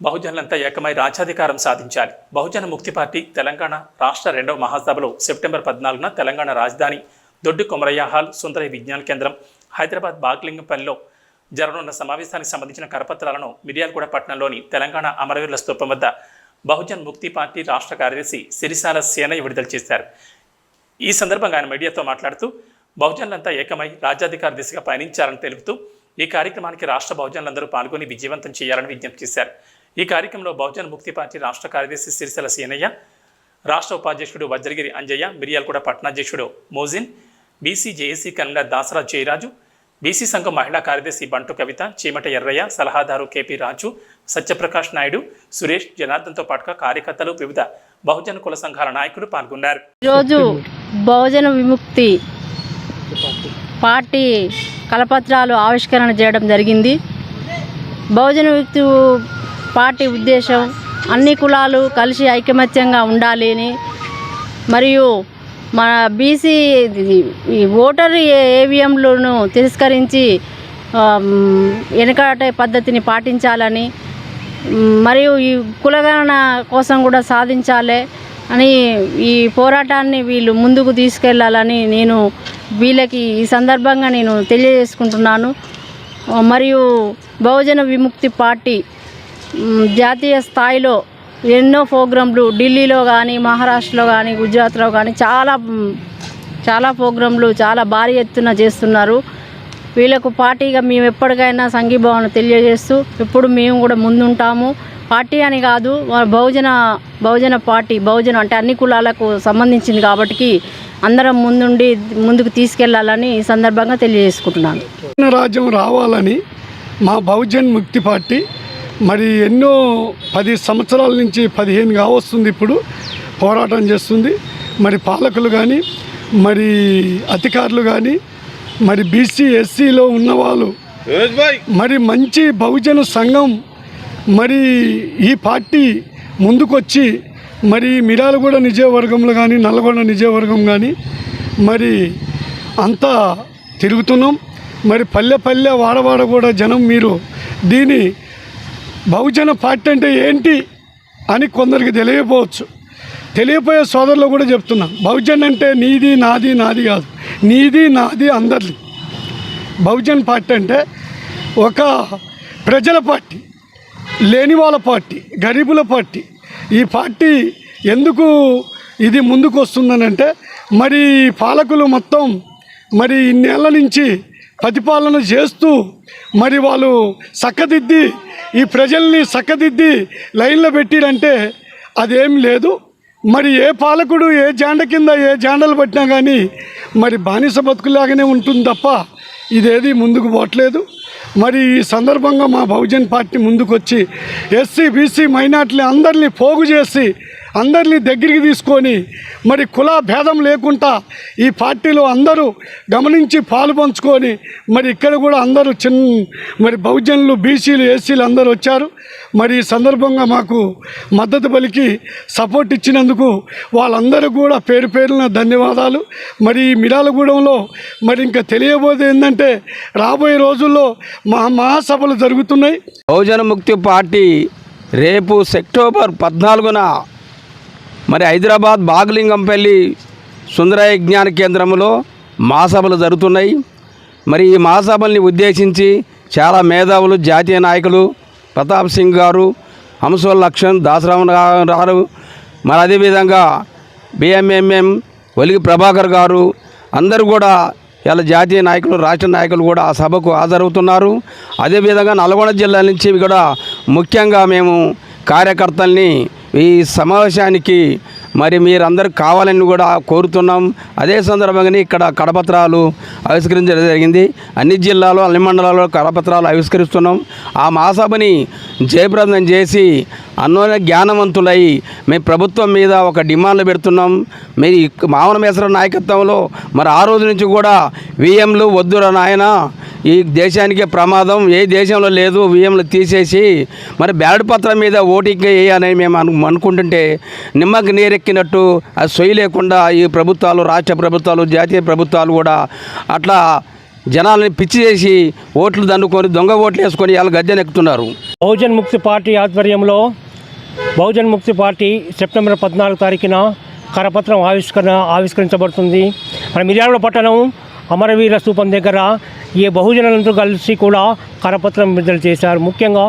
బహుజనులంతా ఏకమై రాజ్యాధికారం సాధించాలి. బహుజన ముక్తి పార్టీ తెలంగాణ రాష్ట్ర 2వ మహాసభలో సెప్టెంబర్ 14న తెలంగాణ రాజధాని దొడ్డి కొమరయ్య హాల్, సుందరయ్య విజ్ఞాన కేంద్రం, హైదరాబాద్ బాగ్లింగంపల్లిలో జరగనున్న సమావేశానికి సంబంధించిన కరపత్రాలను మిర్యాలగూడ పట్టణంలోని తెలంగాణ అమరవీరుల స్తూపం వద్ద బహుజన్ ముక్తి పార్టీ రాష్ట్ర కార్యదర్శి సిరిసాల సేనయ్య విడుదల చేశారు. ఈ సందర్భంగా ఆయన మీడియాతో మాట్లాడుతూ బహుజనులంతా ఏకమై రాజ్యాధికార దిశగా పయనించాలని తెలుపుతూ ఈ కార్యక్రమానికి రాష్ట్ర బహుజనులందరూ పాల్గొని విజయవంతం చేయాలని విజ్ఞప్తి చేశారు. ఈ కార్యక్రమంలో బహుజన్ ముక్తి పార్టీ రాష్ట్ర కార్యదర్శి సిరిసాల సేనయ్య, రాష్ట్ర ఉపాధ్యక్షుడు వజ్రగిరి అంజయ్య, మిర్యాలగూడ పట్టణాధ్యక్షుడు Mojin, BC JAC convener Dasara Jayaraju, BC సంఘం మహిళా కార్యదర్శి బంటు కవిత, చీమట ఎర్రయ్య, సలహాదారు కేపీ రాజు, సత్యప్రకాష్ నాయుడు, సురేష్, జనార్దన్తో పాటుగా కార్యకర్తలు, వివిధ బహుజన కుల సంఘాల నాయకులు పాల్గొన్నారు. ఈరోజు బహుజన విముక్తి పార్టీ కలపత్రాలు ఆవిష్కరణ చేయడం జరిగింది. బహుజన విముక్తి పార్టీ ఉద్దేశం అన్ని కులాలు కలిసి ఐకమత్యంగా ఉండాలి అని, మరియు మన బీసీ ఓటర్ ఏవిఎంలను తిరస్కరించి వెనుకట పద్ధతిని పాటించాలని, మరియు ఈ కులగణన కోసం కూడా సాధించాలి అని ఈ పోరాటాన్ని వీళ్ళు ముందుకు తీసుకెళ్లాలని నేను వీళ్ళకి ఈ సందర్భంగా నేను తెలియజేసుకుంటున్నాను. మరియు బహుజన విముక్తి పార్టీ జాతీయ స్థాయిలో ఎన్నో ప్రోగ్రాంలు ఢిల్లీలో కానీ, మహారాష్ట్రలో కానీ, గుజరాత్లో కానీ చాలా ప్రోగ్రాంలు చాలా భారీ ఎత్తున చేస్తున్నారు. వీళ్ళకు పార్టీగా మేము ఎప్పటికైనా సంఘీభావన తెలియజేస్తూ ఎప్పుడు మేము కూడా ముందుంటాము. పార్టీ అని కాదు, బహుజన పార్టీ, బహుజన అంటే అన్ని కులాలకు సంబంధించింది కాబట్టి అందరం ముందుకు తీసుకెళ్లాలని ఈ సందర్భంగా తెలియజేసుకుంటున్నాను. రాజ్యం రావాలని మా బహుజన్ ముక్తి పార్టీ మరి ఎన్నో 10 సంవత్సరాల నుంచి 15 కావస్తుంది ఇప్పుడు పోరాటం చేస్తుంది. మరి పాలకులు కానీ, మరి అధికారులు కానీ, మరి బీసీ ఎస్సీలో ఉన్నవాళ్ళు, మరి మంచి బహుజన సంఘం, మరి ఈ పార్టీ ముందుకొచ్చి మరి మిర్యాలగూడ నియోజకవర్గంలో కానీ, నల్గొండ నియోజకవర్గం కానీ మరి అంతా తిరుగుతున్నాం. మరి పల్లె వాడవాడ కూడా జనం మీరు దీని బహుజన పార్టీ అంటే ఏంటి అని కొందరికి తెలియపోయే సోదరులు కూడా చెప్తున్నా. బహుజన్ అంటే నీది నాది కాదు, నీది నాది అందరిది. బహుజన్ పార్టీ అంటే ఒక ప్రజల పార్టీ, లేని వాళ్ళ పార్టీ, గరీబుల పార్టీ. ఈ పార్టీ ఎందుకు ఇది ముందుకు వస్తుందనంటే మరి పాలకులు మొత్తం మరి ఇన్నేళ్ల నుంచి ప్రతిపాలన చేస్తూ మరి వాళ్ళు చక్కదిద్ది ఈ ప్రజల్ని చక్కదిద్ది లైన్లో పెట్టిరంటే అదేం లేదు. మరి ఏ పాలకుడు ఏ జాండ కింద ఏ జాండలు పట్టినా కానీ మరి బానిస బతుకులాగానే ఉంటుంది తప్ప ఇదేది ముందుకు పోవట్లేదు. మరి ఈ సందర్భంగా మా బహుజన్ పార్టీ ముందుకు వచ్చి ఎస్సీ బీసీ మైనార్టీలు అందరినీ పోగు చేసి అందరినీ దగ్గరికి తీసుకొని మరి కుల భేదం లేకుండా ఈ పార్టీలో అందరూ గమనించి పాలు పంచుకొని మరి ఇక్కడ కూడా అందరూ మరి బహుజనులు, బీసీలు, ఎస్సీలు అందరూ వచ్చారు. మరి ఈ సందర్భంగా మాకు మద్దతు పలికి సపోర్ట్ ఇచ్చినందుకు వాళ్ళందరూ కూడా పేరున ధన్యవాదాలు. మరి ఈ మిర్యాలగూడెంలో మరి ఇంకా తెలియబోయేది ఏంటంటే రాబోయే రోజుల్లో మహాసభలు జరుగుతున్నాయి. బహుజన ముక్తి పార్టీ రేపు సెప్టెంబర్ 14న మరి హైదరాబాద్ బాగ్లింగంపల్లి సుందరయ్య విజ్ఞాన కేంద్రంలో మహాసభలు జరుగుతున్నాయి. మరి ఈ మహాసభల్ని ఉద్దేశించి చాలా మేధావులు, జాతీయ నాయకులు ప్రతాప్ సింగ్ గారు, హంసోల్ లక్ష్మణ్, దాసరామన్ గారు, మరి అదేవిధంగా బిఎంఎంఎం ఒలిగి ప్రభాకర్ గారు అందరూ కూడా ఇలా జాతీయ నాయకులు, రాష్ట్ర నాయకులు కూడా ఆ సభకు హాజరవుతున్నారు. అదేవిధంగా నల్గొండ జిల్లా నుంచి కూడా ముఖ్యంగా మేము కార్యకర్తల్ని ఈ సమావేశానికి మరి మీరందరూ కావాలని కూడా కోరుతున్నాం. అదే సందర్భంగానే ఇక్కడ కరపత్రాలు ఆవిష్కరించడం జరిగింది. అన్ని జిల్లాలో, అన్ని మండలాల్లో కరపత్రాలు ఆవిష్కరిస్తున్నాం. ఆ మహాసభని జయప్రదం చేసి అన్యోన్య జ్ఞానవంతులై మేము ప్రభుత్వం మీద ఒక డిమాండ్లు పెడుతున్నాం. మీరు మావన మేసర నాయకత్వంలో మరి ఆ రోజు నుంచి కూడా విఎంలు వద్దురా నాయన, ఈ దేశానికే ప్రమాదం, ఏ దేశంలో లేదు, విఎంలు తీసేసి మరి బ్యాలెట్ పత్రం మీద ఓటింగ్ వేయాలని మేము అనుకుంటుంటే నిమ్మకి నీరెక్కినట్టు అది సొయ్యి లేకుండా ఈ ప్రభుత్వాలు, రాష్ట్ర ప్రభుత్వాలు, జాతీయ ప్రభుత్వాలు కూడా అట్లా జనాలని పిచ్చి చేసి ఓట్లు దండుకొని దొంగ ఓట్లు వేసుకొని వాళ్ళు గద్దెనెక్కుతున్నారు. బహుజన్ ముక్తి పార్టీ ఆధ్వర్యంలో బహుజన్ ముక్తి పార్టీ సెప్టెంబర్ 14 తారీఖున కరపత్రం ఆవిష్కరించబడుతుంది. మన మిర్యాలగూడ పట్టణం అమరవీర స్తూపం దగ్గర ఈ బహుజనులందరూ కలిసి కూడా కరపత్రం విడుదల చేశారు. ముఖ్యంగా